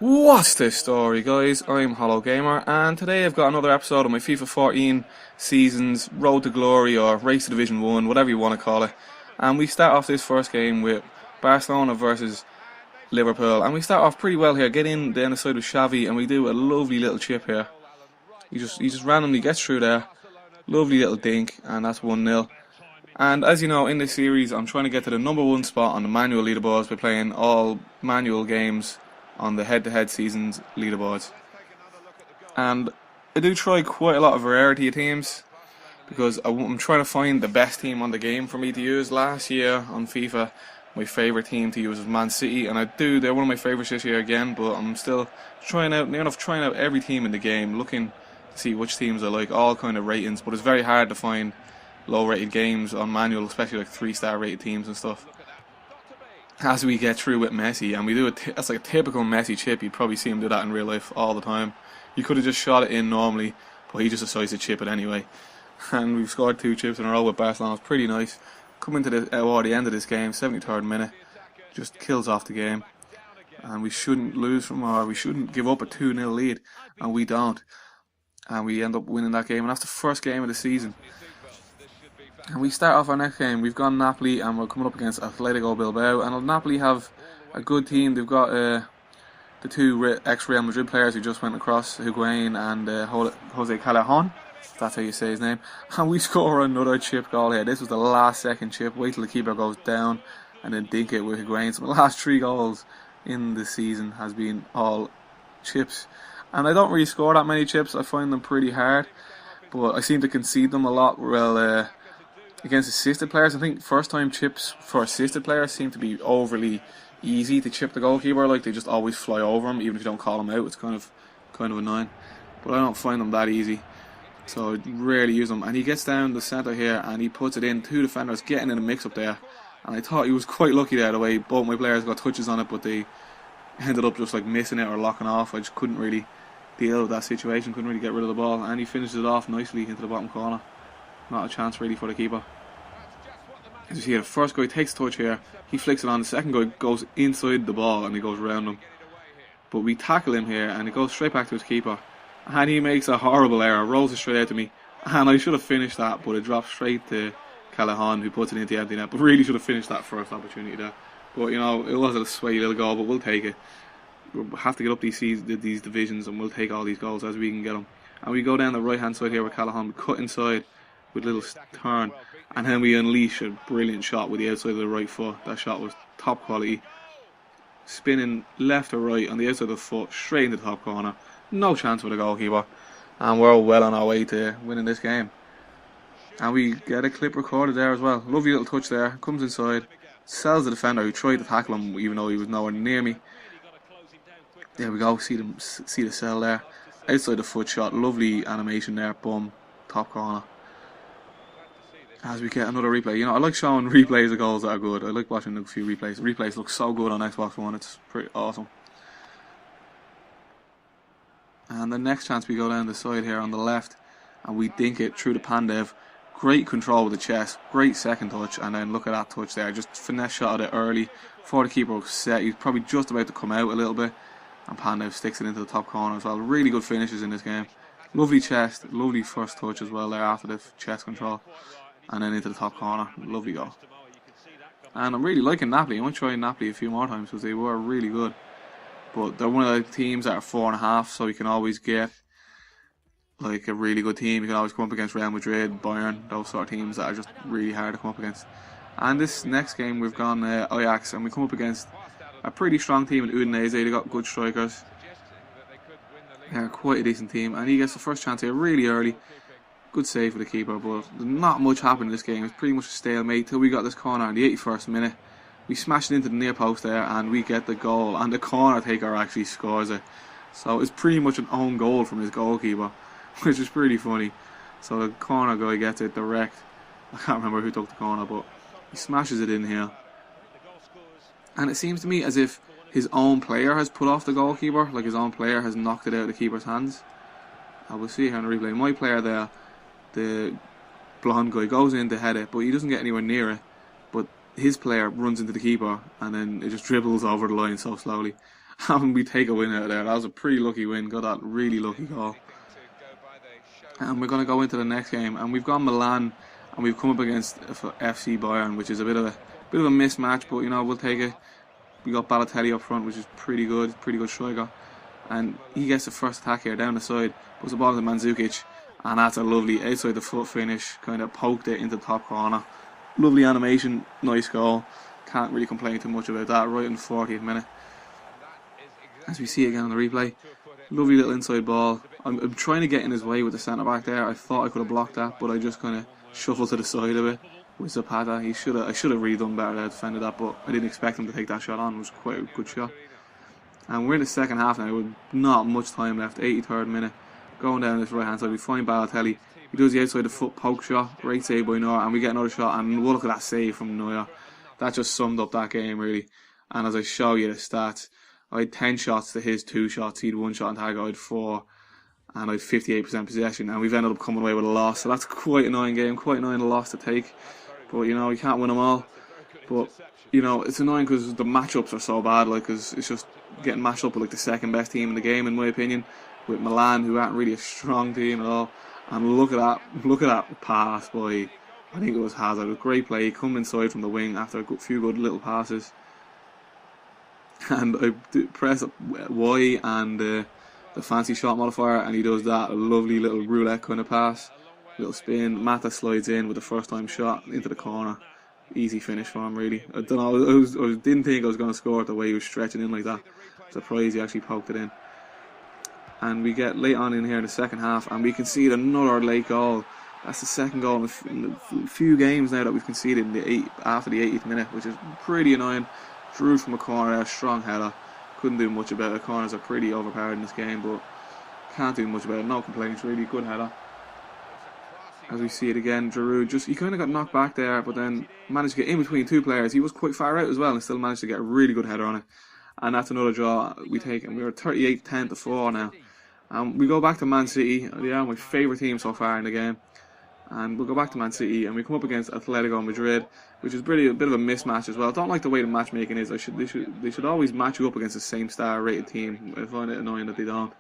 What's this story, guys? I'm Hollow Gamer, and today I've got another episode of my FIFA 14 season's Road to Glory or Race to Division 1, whatever you want to call it. And we start off this first game with Barcelona versus Liverpool, and we start off pretty well here. Get in down the side with Xavi, and we do a lovely little chip here. He just randomly gets through there, lovely little dink, and that's 1-0. And as you know, in this series, I'm trying to get to the #1 spot on the manual leaderboards by playing all manual games on the head-to-head seasons leaderboards. And I do try quite a lot of variety of teams because I'm trying to find the best team on the game for me to use. Last year on FIFA, my favourite team to use was Man City, and they're one of my favourites this year again, but I'm still trying out every team in the game, looking to see which teams I like, all kind of ratings, but it's very hard to find low rated games on manual, especially like 3-star rated teams and stuff. As we get through with Messi, and we do that's like a typical Messi chip. You'd probably see him do that in real life all the time. You could have just shot it in normally, but he just decides to chip it anyway. And we've scored 2 chips in a row with Barcelona. It's pretty nice. Coming to the end of this game, 73rd minute, just kills off the game. And we shouldn't we shouldn't give up a 2-0 lead, and we don't. And we end up winning that game, and that's the first game of the season. And we start off our next game. We've gone Napoli, and we're coming up against Atletico Bilbao. And Napoli have a good team. They've got the 2 ex-Real Madrid players who just went across, Higuain and Jose Callejon. That's how you say his name. And we score another chip goal here. This was the last second chip. Wait till the keeper goes down and then dink it with Higuain. So the last 3 goals in the season has been all chips. And I don't really score that many chips. I find them pretty hard. But I seem to concede them a lot. Well, against assisted players, I think first time chips for assisted players seem to be overly easy to chip the goalkeeper. Like, they just always fly over him, even if you don't call him out. It's kind of annoying. But I don't find them that easy, so I rarely use them. And he gets down the centre here and he puts it in. 2 defenders getting in a mix up there. And I thought he was quite lucky there, the way both my players got touches on it, but they ended up just like missing it or locking off. I just couldn't really deal with that situation, couldn't really get rid of the ball. And he finishes it off nicely into the bottom corner. Not a chance really for the keeper. As you see, the first guy takes a touch here, he flicks it on, the second guy goes inside the ball and he goes around him. But we tackle him here and it goes straight back to his keeper. And he makes a horrible error, rolls it straight out to me. And I should have finished that, but it drops straight to Callejon, who puts it into the empty net. But really should have finished that first opportunity there. But you know, it was a sweaty little goal, but we'll take it. We'll have to get up these divisions and we'll take all these goals as we can get them. And we go down the right hand side here with Callejon, we cut inside with a little turn, and then we unleash a brilliant shot with the outside of the right foot. That shot was top quality, spinning left or right on the outside of the foot, straight into the top corner. No chance for the goalkeeper, and we're well on our way to winning this game. And we get a clip recorded there as well. Lovely little touch there, comes inside, sells the defender who tried to tackle him even though he was nowhere near me. There we go, see the sell there, outside the foot shot, lovely animation there, boom, top corner. As we get another replay. You know, I like showing replays of goals that are good. I like watching a few replays. Replays look so good on Xbox One. It's pretty awesome. And the next chance, we go down the side here on the left and we dink it through the Pandev. Great control with the chest. Great second touch. And then look at that touch there. Just finesse shot it early before the keeper was set. He's probably just about to come out a little bit. And Pandev sticks it into the top corner as well. Really good finishes in this game. Lovely chest. Lovely first touch as well there after the chest control. And then into the top corner. Lovely goal. And I'm really liking Napoli. I might try Napoli a few more times because they were really good. But they're one of the teams that are 4.5, so you can always get like a really good team. You can always come up against Real Madrid, Bayern, those sort of teams that are just really hard to come up against. And this next game we've gone Ajax, and we come up against a pretty strong team in Udinese. They got good strikers. They're quite a decent team. And he gets the first chance here really early. Good save for the keeper, but not much happened in this game. It's pretty much a stalemate till we got this corner in the 81st minute. We smashed it into the near post there and we get the goal, and the corner taker actually scores it. So it's pretty much an own goal from his goalkeeper, which is pretty funny. So the corner guy gets it direct. I can't remember who took the corner, but he smashes it in here. And it seems to me as if his own player has put off the goalkeeper, like his own player has knocked it out of the keeper's hands. I will see here on the replay. My player there, the blonde guy, goes in to head it, but he doesn't get anywhere near it. But his player runs into the keeper and then it just dribbles over the line so slowly. and we take a win out of there. That was a pretty lucky win, got that really lucky goal. And we're going to go into the next game, and we've gone Milan, and we've come up against FC Bayern, which is a bit of a mismatch, but you know, we'll take it. We got Balotelli up front, which is pretty good striker, and he gets the first attack here down the side, puts the ball to Mandzukic, and that's a lovely outside the foot finish, kind of poked it into the top corner. Lovely animation, nice goal. Can't really complain too much about that. Right in the 40th minute, as we see again on the replay. Lovely little inside ball. I'm trying to get in his way with the centre back there. I thought I could have blocked that, but I just kind of shuffled to the side of it with Zapata. I should have really done better to defend that, but I didn't expect him to take that shot on. It was quite a good shot. And we're in the second half now with not much time left. 83rd minute. Going down this right hand side, we find Balotelli. He does the outside the foot poke shot. Great save by Neuer, and we get another shot. And we'll look at that save from Neuer. That just summed up that game really. And as I show you the stats, I had 10 shots to his 2 shots. He had 1 shot on target, I had 4. And I had 58% possession. And we've ended up coming away with a loss. So that's quite an annoying game, quite an annoying loss to take. But you know, you can't win them all. But you know, it's annoying because the matchups are so bad. Like, cause it's just getting matched up with like the second best team in the game, in my opinion, with Milan, who aren't really a strong team at all. And look at that pass by, I think it was Hazard. A great play, coming inside from the wing after a few good little passes. And I press Y and the fancy shot modifier, and he does that, a lovely little roulette kind of pass, little spin. Mata slides in with the first time shot into the corner. Easy finish for him really. I don't know, I didn't think I was going to score it the way he was stretching in like that. Surprised he actually poked it in. And we get late on in here in the second half, and we concede another late goal. That's the second goal in a few games now that we've conceded after the 80th minute, which is pretty annoying. Drew from a corner, a strong header. Couldn't do much about it. Corners are pretty overpowered in this game, but can't do much about it. No complaints really. Good header. As we see it again, Giroud he kind of got knocked back there, but then managed to get in between 2 players. He was quite far out as well, and still managed to get a really good header on it. And that's another draw we take, and we're 38-10-4 now. We go back to Man City. They are my favourite team so far in the game. And we'll go back to Man City, and we come up against Atletico Madrid, which is really a bit of a mismatch as well. I don't like the way the matchmaking is. They should always match you up against the same star rated team. I find it annoying that they don't.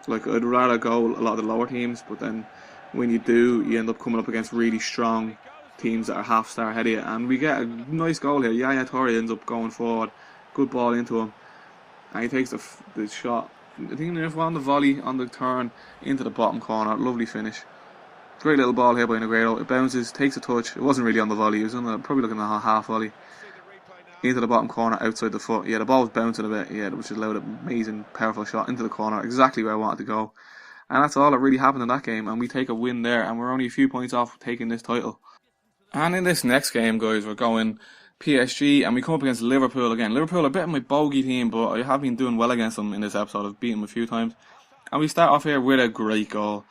Like, I'd rather go a lot of the lower teams, but then when you do, you end up coming up against really strong teams that are half star ahead of you. And we get a nice goal here. Yaya Toure ends up going forward. Good ball into him. And he takes the shot. I think if on the volley, on the turn, into the bottom corner. Lovely finish. Great little ball here by Negredo. It bounces, takes a touch. It wasn't really on the volley. It was probably looking at a half volley. Into the bottom corner, outside the foot. Yeah, the ball was bouncing a bit. Yeah, which allowed an amazing, powerful shot into the corner. Exactly where I wanted to go. And that's all that really happened in that game. And we take a win there. And we're only a few points off taking this title. And in this next game, guys, we're going PSG. And we come up against Liverpool again. Liverpool are a bit of my bogey team, but I have been doing well against them in this episode. I've beaten them a few times. And we start off here with a great goal.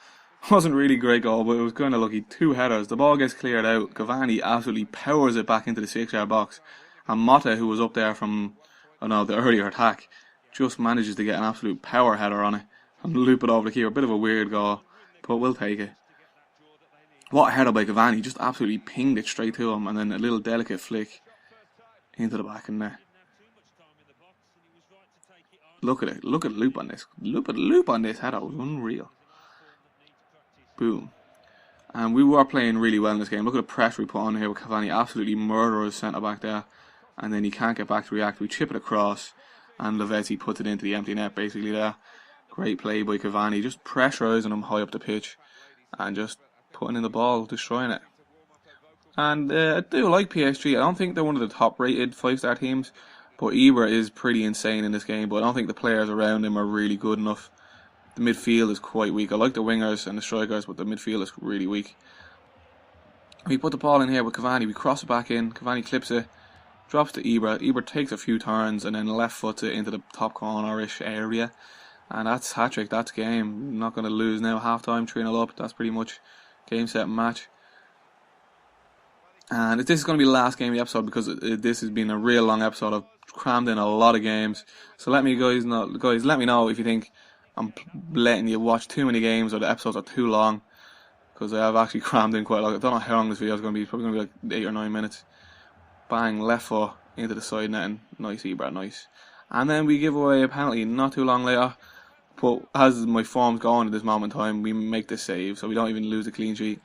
Wasn't really a great goal, but it was kind of lucky. 2 headers. The ball gets cleared out. Cavani absolutely powers it back into the 6-yard box. And Motta, who was up there from the earlier attack, just manages to get an absolute power header on it and loop it over the keeper. A bit of a weird goal, but we'll take it. What a header by Cavani. Just absolutely pinged it straight to him, and then a little delicate flick into the back of the net. Look at it. Look at the loop on this. Look at the loop on this header. It was unreal. Boom. And we were playing really well in this game. Look at the press we put on here with Cavani. Absolutely murderous centre back there. And then he can't get back to react. We chip it across, and Lavezzi puts it into the empty net basically there. Great play by Cavani. Just pressurising him high up the pitch and just putting in the ball, destroying it. And I do like PSG. I don't think they're one of the top rated 5-star teams, but Ibra is pretty insane in this game. But I don't think the players around him are really good enough. The midfield is quite weak. I like the wingers and the strikers, but the midfield is really weak. We put the ball in here with Cavani. We cross it back in. Cavani clips it, drops to Ibra. Ibra takes a few turns and then left foots it into the top corner-ish area. And that's hat-trick. That's game. Not going to lose now. Half-time, 3-0 up. That's pretty much game, set, match. And this is going to be the last game of the episode because this has been a real long episode. I've crammed in a lot of games. So let me let me know if you think I'm letting you watch too many games or the episodes are too long, because I have actually crammed in quite a lot. I don't know how long this video is going to be. It's probably going to be like 8 or 9 minutes. Bang, left foot into the side netting. Nice Ibra, nice. And then we give away a penalty not too long later. But as my form's going at this moment in time, we make the save, so we don't even lose the clean sheet.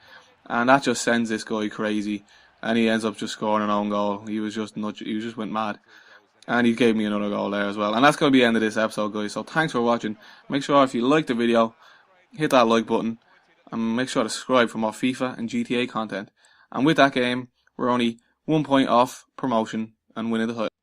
And that just sends this guy crazy. And he ends up just scoring an own goal. He just went mad. And he gave me another goal there as well. And that's going to be the end of this episode, guys. So thanks for watching. Make sure if you liked the video, hit that like button. And make sure to subscribe for more FIFA and GTA content. And with that game, we're only 1 point off promotion and winning the title.